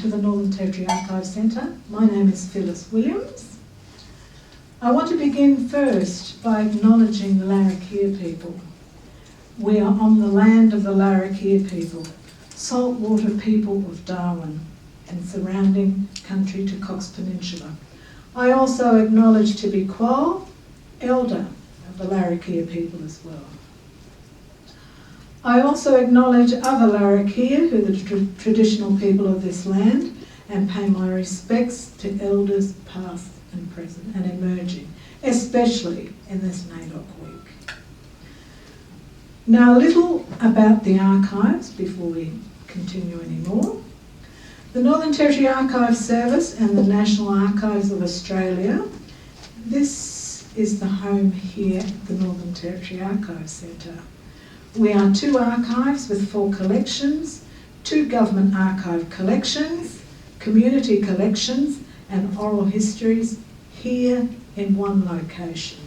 to the Northern Territory Archive Centre. My name is Phyllis Williams. I want to begin first by acknowledging the Larrakia people. We are on the land of the Larrakia people, saltwater people of Darwin and surrounding country to Cox Peninsula. I also acknowledge Tibi Qual, elder of the Larrakia people as well. I also acknowledge other Larrakia, who are the traditional people of this land, and pay my respects to elders past and present and emerging, especially in this NAIDOC week. Now, a little about the archives before we continue anymore. The Northern Territory Archive Service and the National Archives of Australia. This is the home here at the Northern Territory Archive Centre. We are 2 archives with 4 collections, 2 government archive collections, community collections and oral histories here in one location,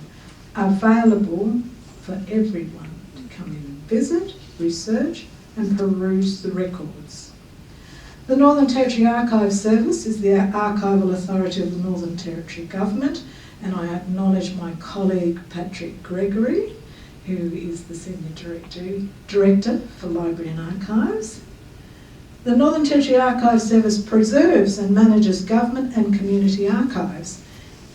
available for everyone to come in and visit, research and peruse the records. The Northern Territory Archive Service is the archival authority of the Northern Territory Government, and I acknowledge my colleague Patrick Gregory, who is the Senior Director for Library and Archives. The Northern Territory Archive Service preserves and manages government and community archives.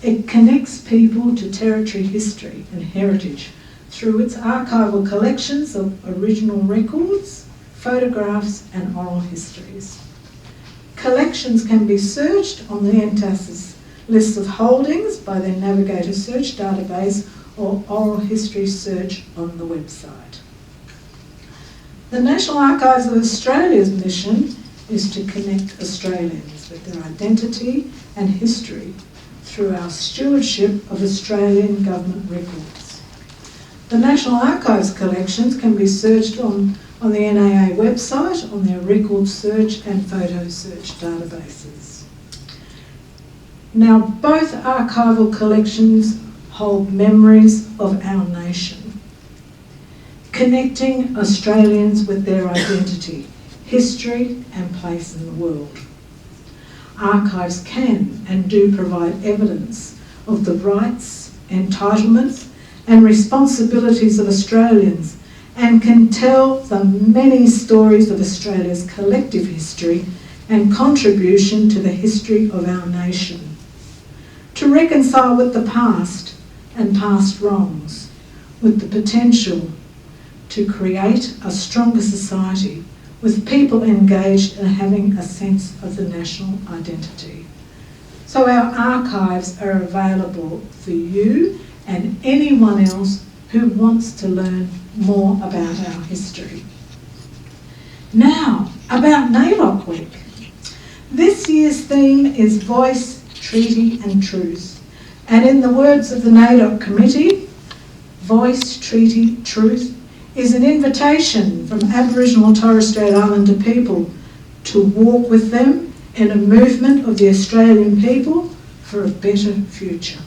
It connects people to territory history and heritage through its archival collections of original records, photographs and oral histories. Collections can be searched on the NTAS's list of holdings by their Navigator search database or oral history search on the website. The National Archives of Australia's mission is to connect Australians with their identity and history through our stewardship of Australian government records. The National Archives collections can be searched on the NAA website on their record search and photo search databases. Now, both archival collections hold memories of our nation, connecting Australians with their identity, history and place in the world. Archives can and do provide evidence of the rights, entitlements and responsibilities of Australians, and can tell the many stories of Australia's collective history and contribution to the history of our nation. To reconcile with the past and past wrongs, with the potential to create a stronger society with people engaged in having a sense of the national identity. So our archives are available for you and anyone else who wants to learn more about our history. Now, about NAIDOC Week. This year's theme is Voice, Treaty and Truth. And in the words of the NAIDOC committee, Voice, Treaty, Truth is an invitation from Aboriginal and Torres Strait Islander people to walk with them in a movement of the Australian people for a better future.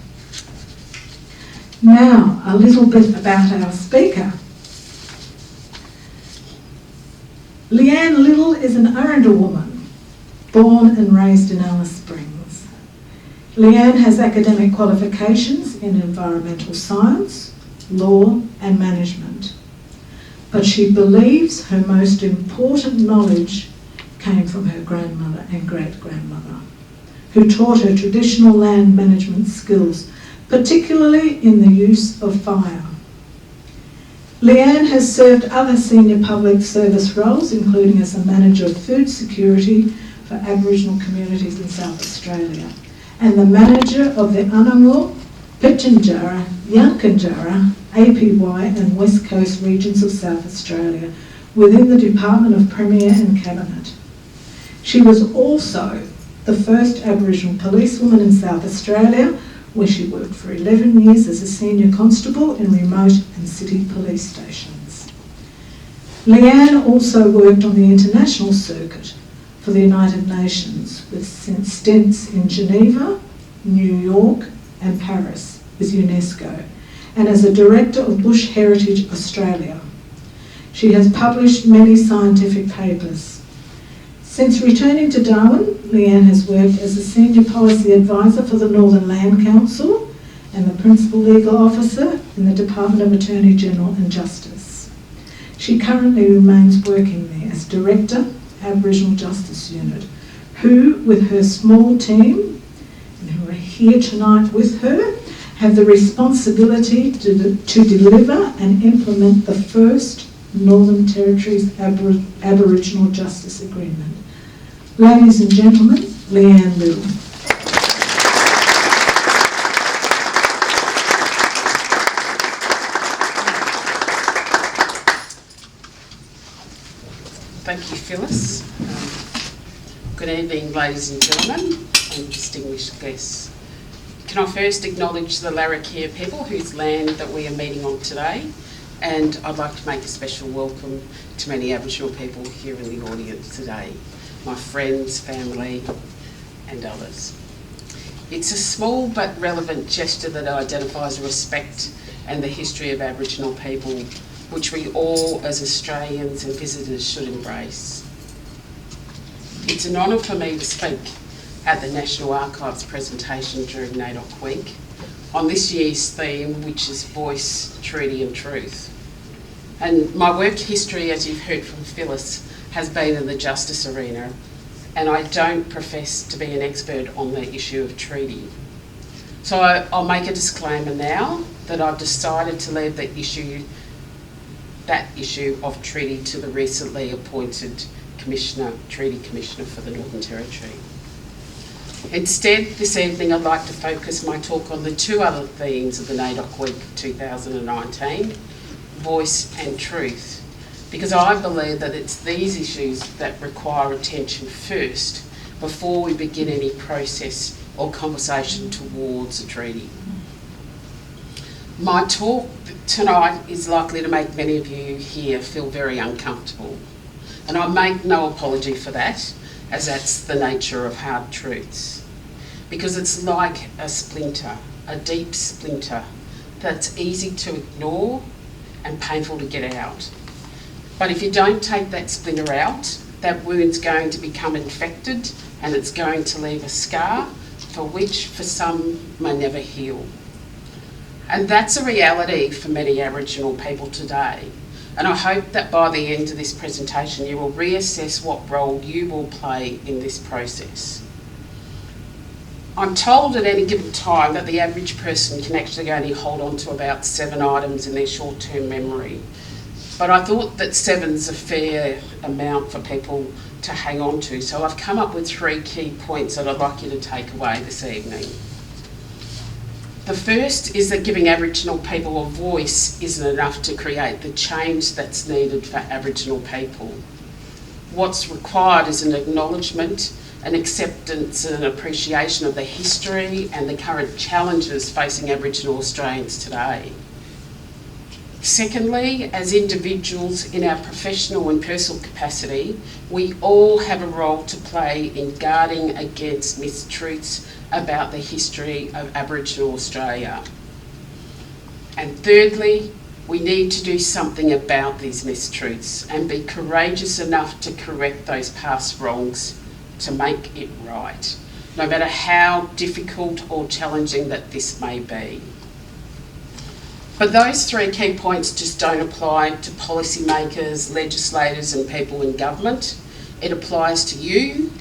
Now, a little bit about our speaker. Leanne Liddle is an Aranda woman, born and raised in Alice Springs. Leanne has academic qualifications in environmental science, law and management, but she believes her most important knowledge came from her grandmother and great-grandmother, who taught her traditional land management skills, particularly in the use of fire. Leanne has served other senior public service roles, including as a manager of food security for Aboriginal communities in South Australia, and the manager of the Anangu, Pitjantjatjara, Yankunytjatjara, APY and West Coast regions of South Australia within the Department of Premier and Cabinet. She was also the first Aboriginal policewoman in South Australia, where she worked for 11 years as a senior constable in remote and city police stations. Leanne also worked on the international circuit for the United Nations with stints in Geneva, New York and Paris with UNESCO, and as a director of Bush Heritage Australia. She has published many scientific papers. Since returning to Darwin, Leanne has worked as a Senior Policy Advisor for the Northern Land Council and the Principal Legal Officer in the Department of Attorney General and Justice. She currently remains working there as Director, Aboriginal Justice Unit, who, with her small team, and who are here tonight with her, have the responsibility to deliver and implement the first Northern Territory's Aboriginal Justice Agreement. Ladies and gentlemen, Leanne Liddle. Thank you, Phyllis. Good evening, ladies and gentlemen, and distinguished guests. Can I first acknowledge the Larrakia people whose land that we are meeting on today, and I'd like to make a special welcome to many Aboriginal people here in the audience today, my friends, family and others. It's a small but relevant gesture that identifies respect and the history of Aboriginal people, which we all as Australians and visitors should embrace. It's an honour for me to speak at the National Archives presentation during NAIDOC Week on this year's theme, which is Voice, Treaty and Truth. And my work history, as you've heard from Phyllis, has been in the justice arena, and I don't profess to be an expert on the issue of treaty. So I'll make a disclaimer now that I've decided to leave that issue of treaty to the recently appointed Treaty Commissioner for the Northern Territory. Instead, this evening I'd like to focus my talk on the two other themes of the NAIDOC Week 2019, voice and truth, because I believe that it's these issues that require attention first before we begin any process or conversation towards a treaty. My talk tonight is likely to make many of you here feel very uncomfortable, and I make no apology for that, as that's the nature of hard truths, because it's like a splinter, a deep splinter, that's easy to ignore and painful to get out. But if you don't take that splinter out, that wound's going to become infected and it's going to leave a scar for which for some may never heal. And that's a reality for many Aboriginal people today. And I hope that by the end of this presentation you will reassess what role you will play in this process. I'm told at any given time that the average person can actually only hold on to about 7 items in their short-term memory. But I thought that 7's a fair amount for people to hang on to, so I've come up with 3 key points that I'd like you to take away this evening. The first is that giving Aboriginal people a voice isn't enough to create the change that's needed for Aboriginal people. What's required is an acknowledgement, an acceptance and appreciation of the history and the current challenges facing Aboriginal Australians today. Secondly, as individuals in our professional and personal capacity, we all have a role to play in guarding against mistruths about the history of Aboriginal Australia. And thirdly, we need to do something about these mistruths and be courageous enough to correct those past wrongs to make it right, no matter how difficult or challenging that this may be. But those 3 key points just don't apply to policymakers, legislators and people in government. It applies to you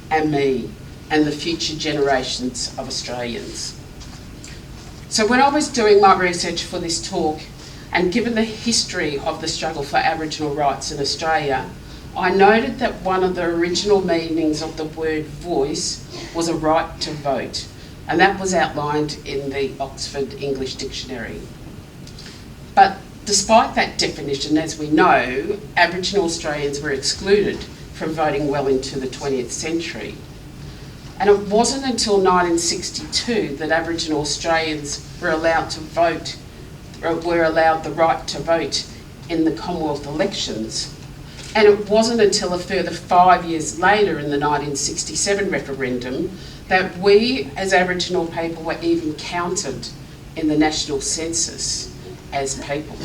and me and the future generations of Australians. So when I was doing my research for this talk, and given the history of the struggle for Aboriginal rights in Australia, I noted that one of the original meanings of the word voice was a right to vote, and that was outlined in the Oxford English Dictionary. But despite that definition, as we know, Aboriginal Australians were excluded from voting well into the 20th century. And it wasn't until 1962 that Aboriginal Australians were allowed to vote, or were allowed the right to vote in the Commonwealth elections. And it wasn't until a further 5 years later in the 1967 referendum that we as Aboriginal people were even counted in the national census as people.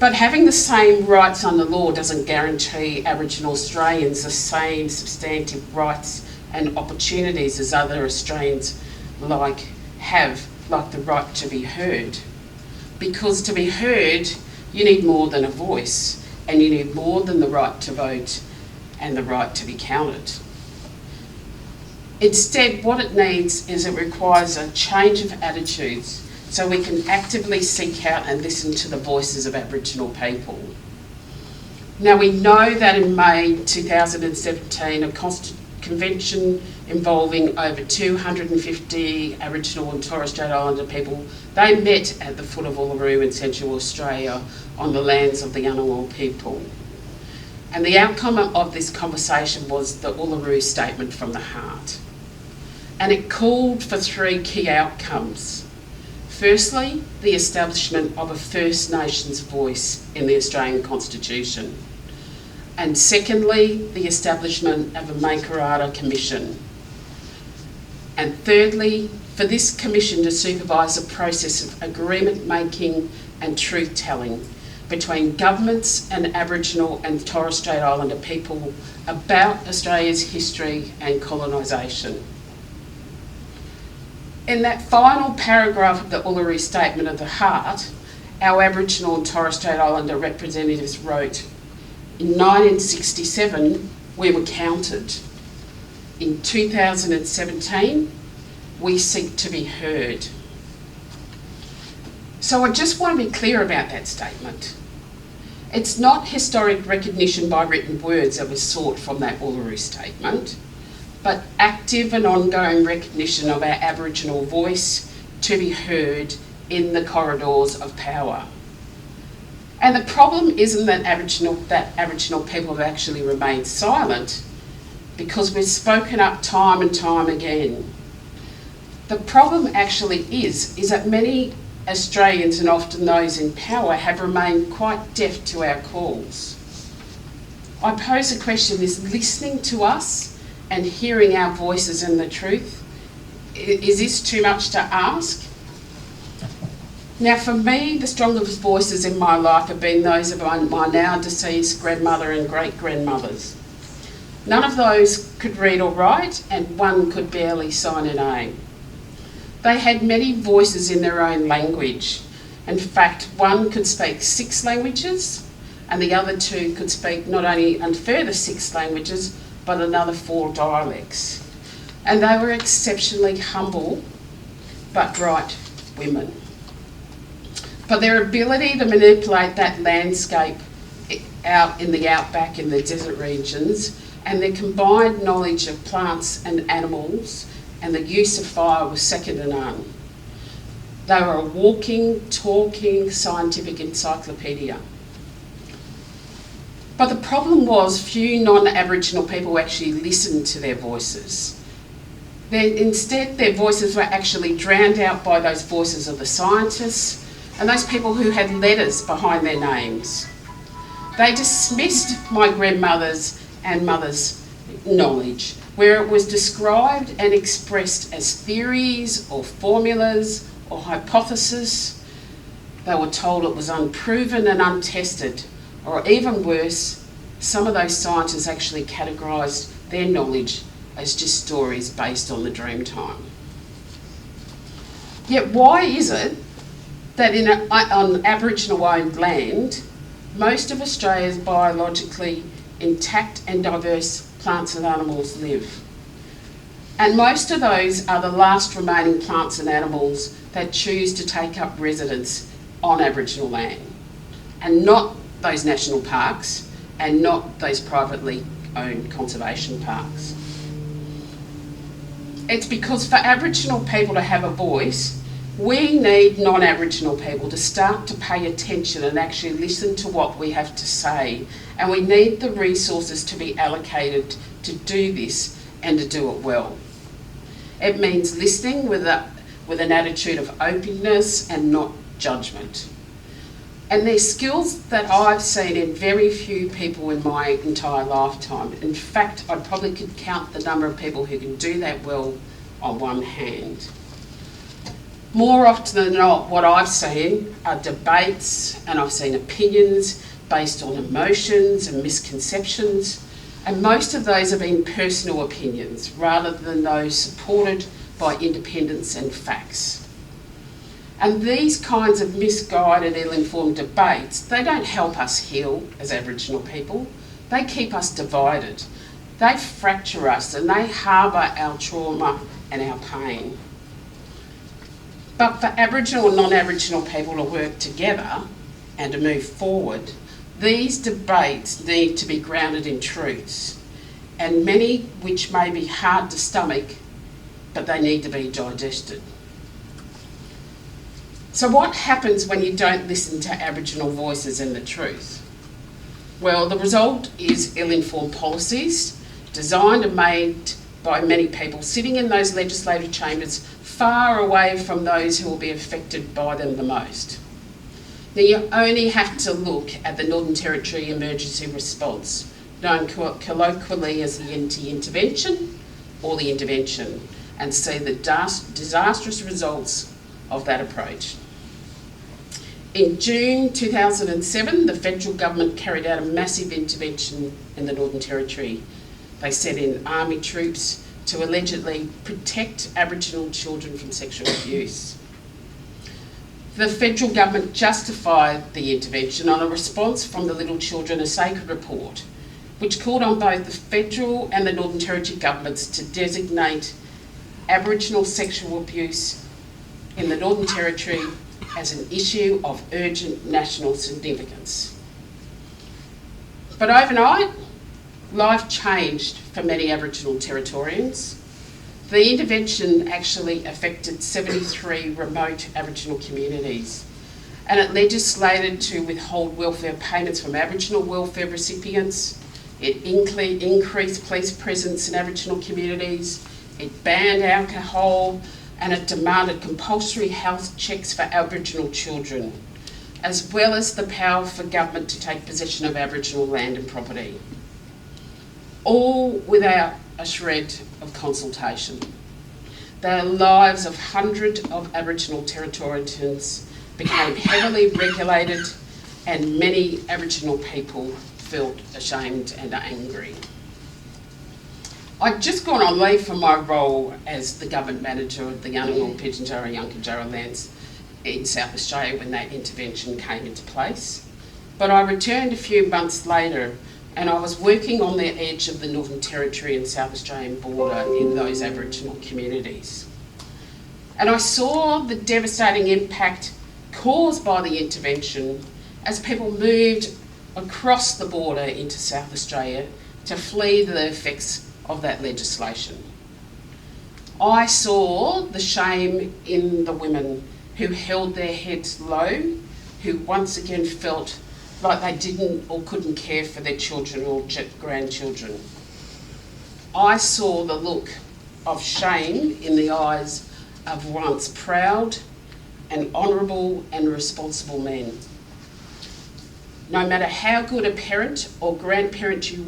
But having the same rights under law doesn't guarantee Aboriginal Australians the same substantive rights and opportunities as other Australians have the right to be heard. Because to be heard, you need more than a voice, and you need more than the right to vote and the right to be counted. Instead, what it needs is it requires a change of attitudes so we can actively seek out and listen to the voices of Aboriginal people. Now, we know that in May 2017, a convention involving over 250 Aboriginal and Torres Strait Islander people, they met at the foot of Uluru in Central Australia on the lands of the Ngunnawal people. And the outcome of this conversation was the Uluru Statement from the Heart. And it called for three key outcomes. Firstly, the establishment of a First Nations voice in the Australian Constitution. And secondly, the establishment of a Makarrata Commission. And thirdly, for this commission to supervise the process of agreement making and truth telling between governments and Aboriginal and Torres Strait Islander people about Australia's history and colonisation. In that final paragraph of the Uluru Statement of the Heart, our Aboriginal and Torres Strait Islander representatives wrote, "In 1967, we were counted. In 2017, we seek to be heard." So I just want to be clear about that statement. It's not historic recognition by written words that was sought from that Uluru Statement, but active and ongoing recognition of our Aboriginal voice to be heard in the corridors of power. And the problem isn't that Aboriginal people have actually remained silent, because we've spoken up time and time again. The problem actually is that many Australians, and often those in power, have remained quite deaf to our calls. I pose the question, is listening to us and hearing our voices and the truth, is this too much to ask? Now, for me, the strongest voices in my life have been those of my now deceased grandmother and great-grandmothers. None of those could read or write, and one could barely sign a name. They had many voices in their own language. In fact, one could speak 6 languages, and the other 2 could speak not only a further 6 languages, but another 4 dialects. And they were exceptionally humble, but bright women. But their ability to manipulate that landscape out in the outback, in the desert regions, and their combined knowledge of plants and animals and the use of fire was second to none. They were a walking, talking scientific encyclopedia. But the problem was few non-Aboriginal people actually listened to their voices. Instead, their voices were actually drowned out by those voices of the scientists and those people who had letters behind their names. They dismissed my grandmother's and mother's knowledge, where it was described and expressed as theories or formulas or hypotheses. They were told it was unproven and untested, or even worse, some of those scientists actually categorised their knowledge as just stories based on the Dreamtime. Yet why is it that on Aboriginal-owned land, most of Australia's biologically intact and diverse plants and animals live? And most of those are the last remaining plants and animals that choose to take up residence on Aboriginal land, and not those national parks and not those privately owned conservation parks. It's because for Aboriginal people to have a voice, we need non-Aboriginal people to start to pay attention and actually listen to what we have to say. And we need the resources to be allocated to do this and to do it well. It means listening with an attitude of openness and not judgment. And they're skills that I've seen in very few people in my entire lifetime. In fact, I probably could count the number of people who can do that well on one hand. More often than not, what I've seen are debates, and I've seen opinions based on emotions and misconceptions, and most of those have been personal opinions rather than those supported by independence and facts. And these kinds of misguided, ill-informed debates, they don't help us heal as Aboriginal people. They keep us divided. They fracture us and they harbour our trauma and our pain. But for Aboriginal and non-Aboriginal people to work together and to move forward, these debates need to be grounded in truths, and many which may be hard to stomach, but they need to be digested. So what happens when you don't listen to Aboriginal voices and the truth? Well, the result is ill-informed policies designed and made by many people sitting in those legislative chambers far away from those who will be affected by them the most. Now, you only have to look at the Northern Territory Emergency Response, known colloquially as the intervention or the intervention, and see the disastrous results of that approach. In June 2007, the federal government carried out a massive intervention in the Northern Territory. They sent in army troops to allegedly protect Aboriginal children from sexual abuse. The federal government justified the intervention on a response from the Little Children a Sacred report, which called on both the federal and the Northern Territory governments to designate Aboriginal sexual abuse in the Northern Territory as an issue of urgent national significance. But overnight, life changed for many Aboriginal Territorians. The intervention actually affected 73 remote Aboriginal communities, and it legislated to withhold welfare payments from Aboriginal welfare recipients. It increased police presence in Aboriginal communities. It banned alcohol, and it demanded compulsory health checks for Aboriginal children, as well as the power for government to take possession of Aboriginal land and property, all without a shred of consultation. The lives of hundreds of Aboriginal Territorians became heavily regulated, and many Aboriginal people felt ashamed and angry. I'd just gone on leave from my role as the government manager of the Ngunnawal Pitjantjatjara Yunkajarra lands in South Australia when that intervention came into place. But I returned a few months later, and I was working on the edge of the Northern Territory and South Australian border in those Aboriginal communities. And I saw the devastating impact caused by the intervention as people moved across the border into South Australia to flee the effects of that legislation. I saw the shame in the women who held their heads low, who once again felt like they didn't or couldn't care for their children or grandchildren. I saw the look of shame in the eyes of once proud and honourable and responsible men. No matter how good a parent or grandparent you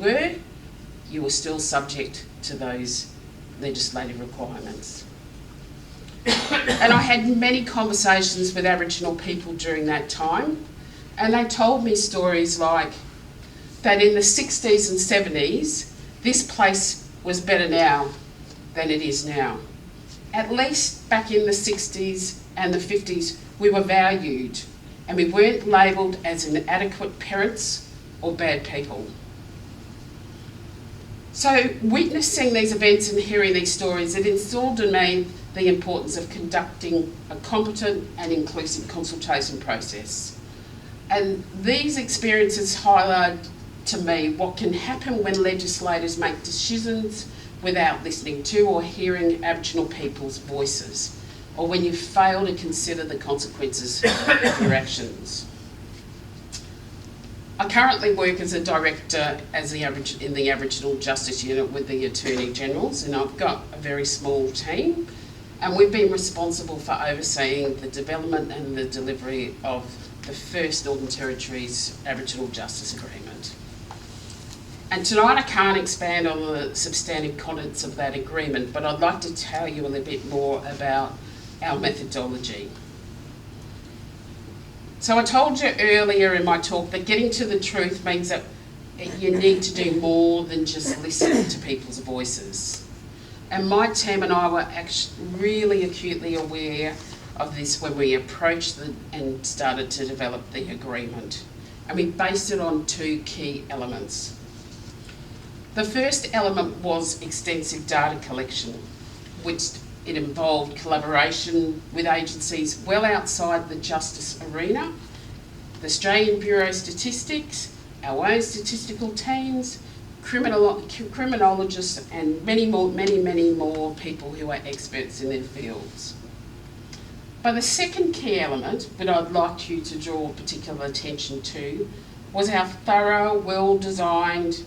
were still subject to those legislative requirements. And I had many conversations with Aboriginal people during that time, and they told me stories like that in the 60s and 70s, this place was better now than it is now. At least back in the 60s and the 50s, we were valued and we weren't labelled as inadequate parents or bad people. So witnessing these events and hearing these stories, it instilled in me the importance of conducting a competent and inclusive consultation process. And these experiences highlight to me what can happen when legislators make decisions without listening to or hearing Aboriginal people's voices, or when you fail to consider the consequences of your actions. I currently work as a director in the Aboriginal Justice Unit with the Attorney Generals, and I've got a very small team, and we've been responsible for overseeing the development and the delivery of the first Northern Territory's Aboriginal Justice Agreement. And tonight I can't expand on the substantive contents of that agreement, but I'd like to tell you a little bit more about our methodology. So I told you earlier in my talk that getting to the truth means that you need to do more than just listen to people's voices. And my team and I were actually really acutely aware of this when we approached and started to develop the agreement. And we based it on two key elements. The first element was extensive data collection, which it involved collaboration with agencies well outside the justice arena, the Australian Bureau of Statistics, our own statistical teams, criminologists, and many more people who are experts in their fields. But the second key element that I'd like you to draw particular attention to was our thorough, well-designed,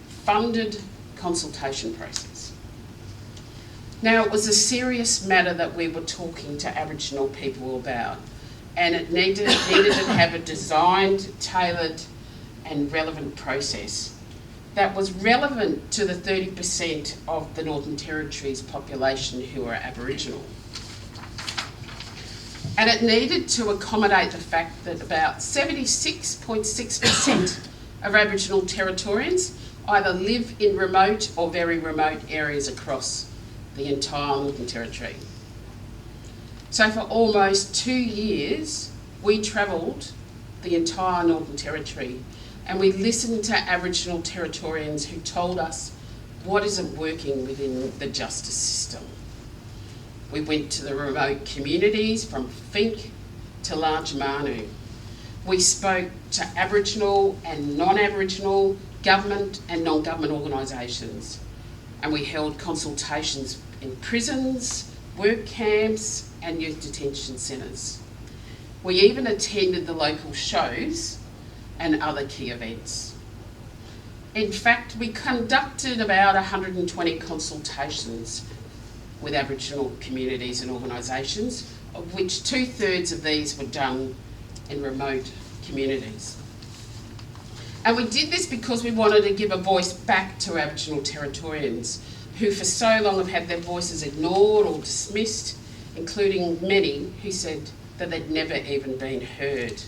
funded consultation process. Now, it was a serious matter that we were talking to Aboriginal people about, and it needed to have a designed, tailored and relevant process that was relevant to the 30% of the Northern Territory's population who are Aboriginal. And it needed to accommodate the fact that about 76.6% of Aboriginal Territorians either live in remote or very remote areas across the entire Northern Territory. So for almost 2 years, we travelled the entire Northern Territory and we listened to Aboriginal Territorians who told us what isn't working within the justice system. We went to the remote communities from Fink to Large Manu. We spoke to Aboriginal and non-Aboriginal government and non-government organisations, and we held consultations in prisons, work camps and youth detention centres. We even attended the local shows and other key events. In fact, we conducted about 120 consultations with Aboriginal communities and organisations, of which 2/3 of these were done in remote communities. And we did this because we wanted to give a voice back to Aboriginal Territorians who for so long have had their voices ignored or dismissed, including many who said that they'd never even been heard.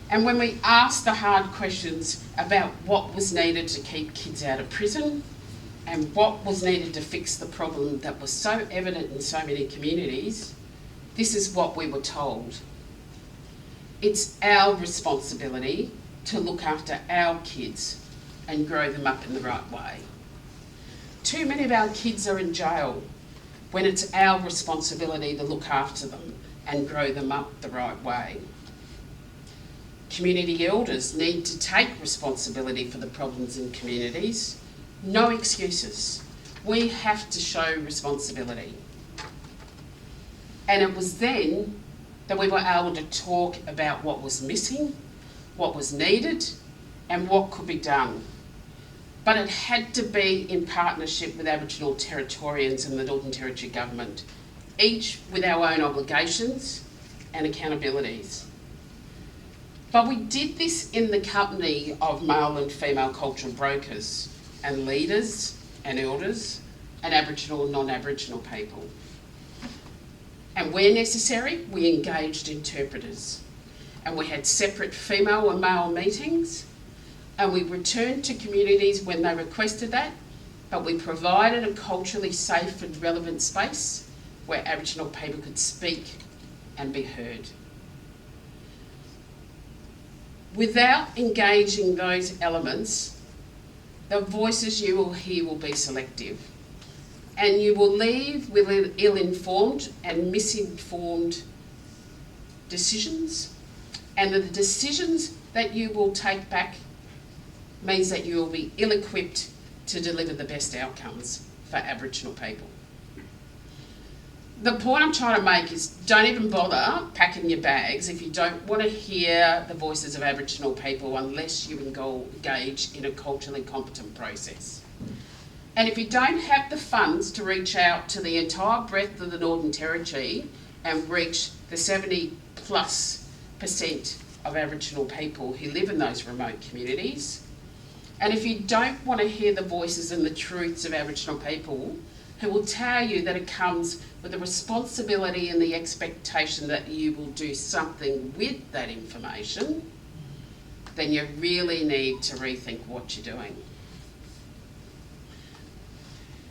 And when we asked the hard questions about what was needed to keep kids out of prison and what was needed to fix the problem that was so evident in so many communities, this is what we were told. It's our responsibility to look after our kids and grow them up in the right way. Too many of our kids are in jail when it's our responsibility to look after them and grow them up the right way. Community elders need to take responsibility for the problems in communities. No excuses. We have to show responsibility. And it was then that we were able to talk about what was missing, what was needed, and what could be done. But it had to be in partnership with Aboriginal Territorians and the Northern Territory Government, each with our own obligations and accountabilities. But we did this in the company of male and female cultural brokers and leaders and elders and Aboriginal and non-Aboriginal people. And where necessary, we engaged interpreters. And we had separate female and male meetings, and we returned to communities when they requested that, but we provided a culturally safe and relevant space where Aboriginal people could speak and be heard. Without engaging those elements, the voices you will hear will be selective, and you will leave with ill-informed and misinformed decisions, and the decisions that you will take back means that you will be ill-equipped to deliver the best outcomes for Aboriginal people. The point I'm trying to make is don't even bother packing your bags if you don't want to hear the voices of Aboriginal people unless you engage in a culturally competent process. And if you don't have the funds to reach out to the entire breadth of the Northern Territory and reach the 70+% of Aboriginal people who live in those remote communities, and if you don't want to hear the voices and the truths of Aboriginal people, who will tell you that it comes with the responsibility and the expectation that you will do something with that information, then you really need to rethink what you're doing.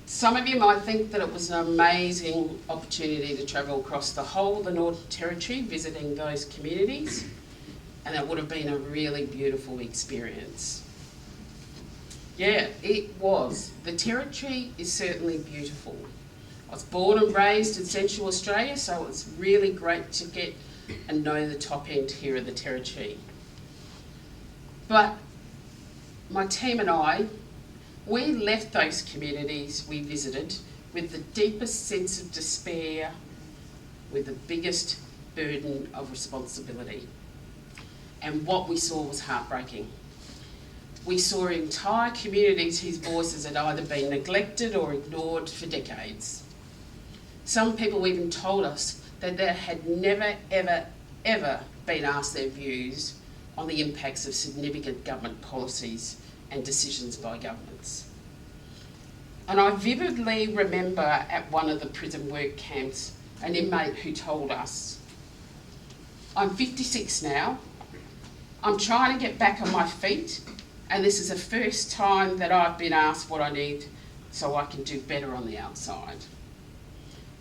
Some of you might think that it was an amazing opportunity to travel across the whole of the Northern Territory visiting those communities, and it would have been a really beautiful experience. Yeah, it was. The Territory is certainly beautiful. I was born and raised in Central Australia, so it's really great to get and know the top end here of the Territory. But my team and I, we left those communities we visited with the deepest sense of despair, with the biggest burden of responsibility. And what we saw was heartbreaking. We saw entire communities whose voices had either been neglected or ignored for decades. Some people even told us that they had never, ever, ever been asked their views on the impacts of significant government policies and decisions by governments. And I vividly remember at one of the prison work camps an inmate who told us, "I'm 56 now, I'm trying to get back on my feet, and this is the first time that I've been asked what I need so I can do better on the outside.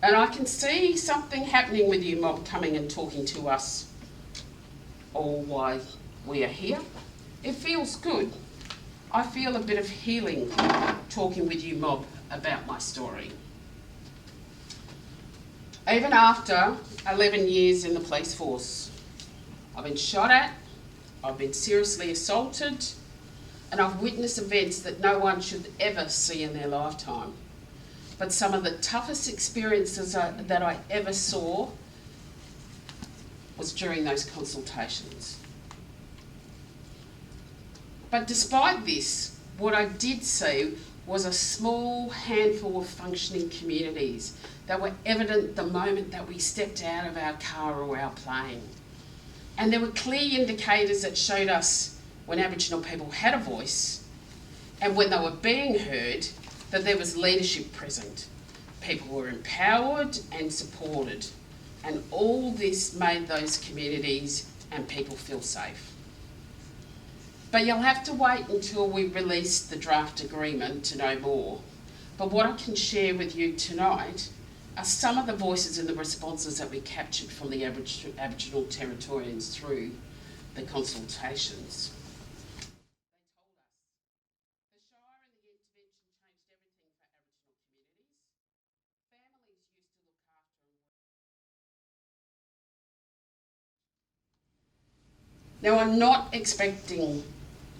And I can see something happening with you, mob, coming and talking to us all while we are here. It feels good. I feel a bit of healing talking with you, mob, about my story." Even after 11 years in the police force, I've been shot at, I've been seriously assaulted, and I've witnessed events that no one should ever see in their lifetime. But some of the toughest experiences that I ever saw was during those consultations. But despite this, what I did see was a small handful of functioning communities that were evident the moment that we stepped out of our car or our plane. And there were clear indicators that showed us when Aboriginal people had a voice and when they were being heard, that there was leadership present. People were empowered and supported, and all this made those communities and people feel safe. But you'll have to wait until we release the draft agreement to know more. But what I can share with you tonight are some of the voices and the responses that we captured from the Aboriginal Territorians through the consultations. Now, I'm not expecting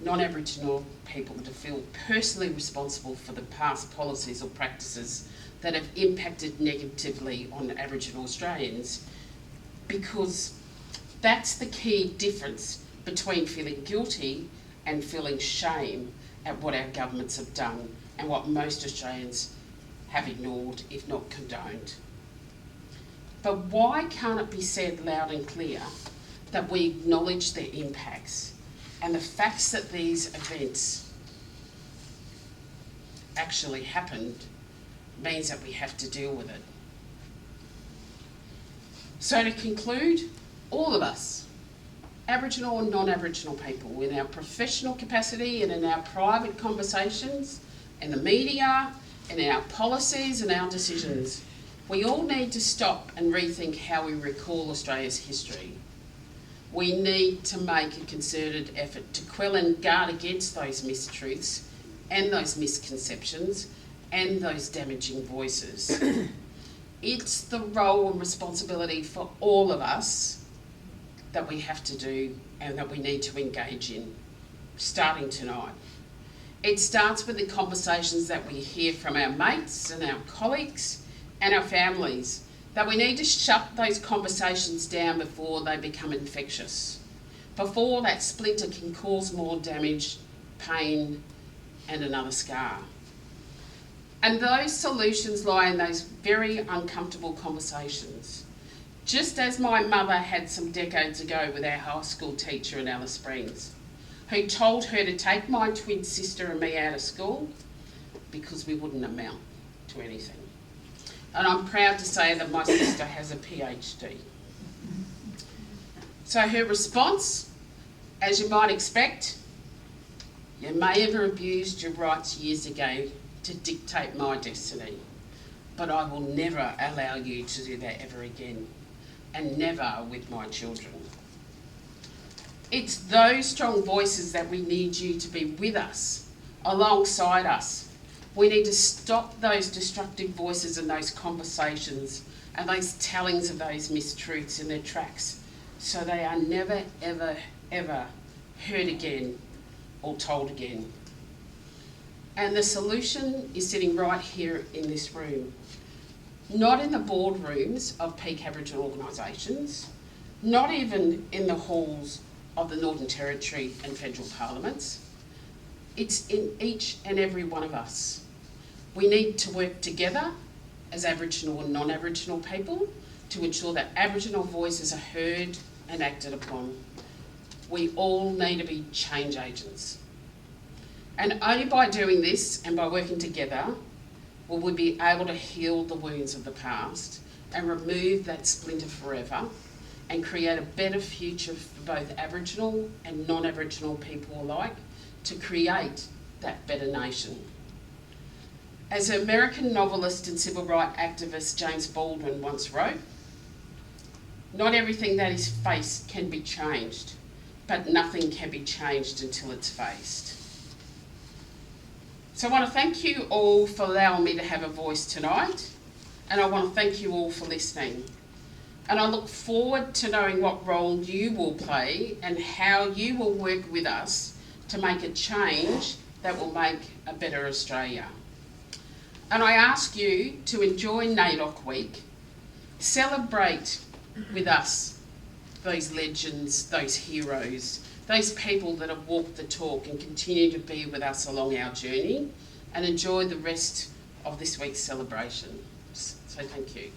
non-Aboriginal people to feel personally responsible for the past policies or practices that have impacted negatively on Aboriginal Australians, because that's the key difference between feeling guilty and feeling shame at what our governments have done and what most Australians have ignored, if not condoned. But why can't it be said loud and clear that we acknowledge their impacts and the facts that these events actually happened means that we have to deal with it? So to conclude, all of us, Aboriginal and non-Aboriginal people, in our professional capacity and in our private conversations, in the media, in our policies and our decisions, we all need to stop and rethink how we recall Australia's history. We need to make a concerted effort to quell and guard against those mistruths and those misconceptions and those damaging voices. It's the role and responsibility for all of us that we have to do and that we need to engage in, starting tonight. It starts with the conversations that we hear from our mates and our colleagues and our families, that we need to shut those conversations down before they become infectious, before that splinter can cause more damage, pain, and another scar. And those solutions lie in those very uncomfortable conversations. Just as my mother had some decades ago with our high school teacher in Alice Springs, who told her to take my twin sister and me out of school because we wouldn't amount to anything. And I'm proud to say that my sister has a PhD. So her response, as you might expect, you may have abused your rights years ago to dictate my destiny, but I will never allow you to do that ever again, and never with my children. It's those strong voices that we need you to be with us, alongside us. We need to stop those destructive voices and those conversations and those tellings of those mistruths in their tracks, so they are never, ever, ever heard again or told again. And the solution is sitting right here in this room, not in the boardrooms of peak Aboriginal organisations, not even in the halls of the Northern Territory and federal parliaments. It's in each and every one of us. We need to work together as Aboriginal and non-Aboriginal people to ensure that Aboriginal voices are heard and acted upon. We all need to be change agents. And only by doing this and by working together will we be able to heal the wounds of the past and remove that splinter forever and create a better future for both Aboriginal and non-Aboriginal people alike, to create that better nation. As American novelist and civil rights activist James Baldwin once wrote, "Not everything that is faced can be changed, but nothing can be changed until it's faced." So I want to thank you all for allowing me to have a voice tonight, and I want to thank you all for listening. And I look forward to knowing what role you will play and how you will work with us to make a change that will make a better Australia. And I ask you to enjoy NAIDOC Week, celebrate with us those legends, those heroes, those people that have walked the talk and continue to be with us along our journey, and enjoy the rest of this week's celebrations. So thank you.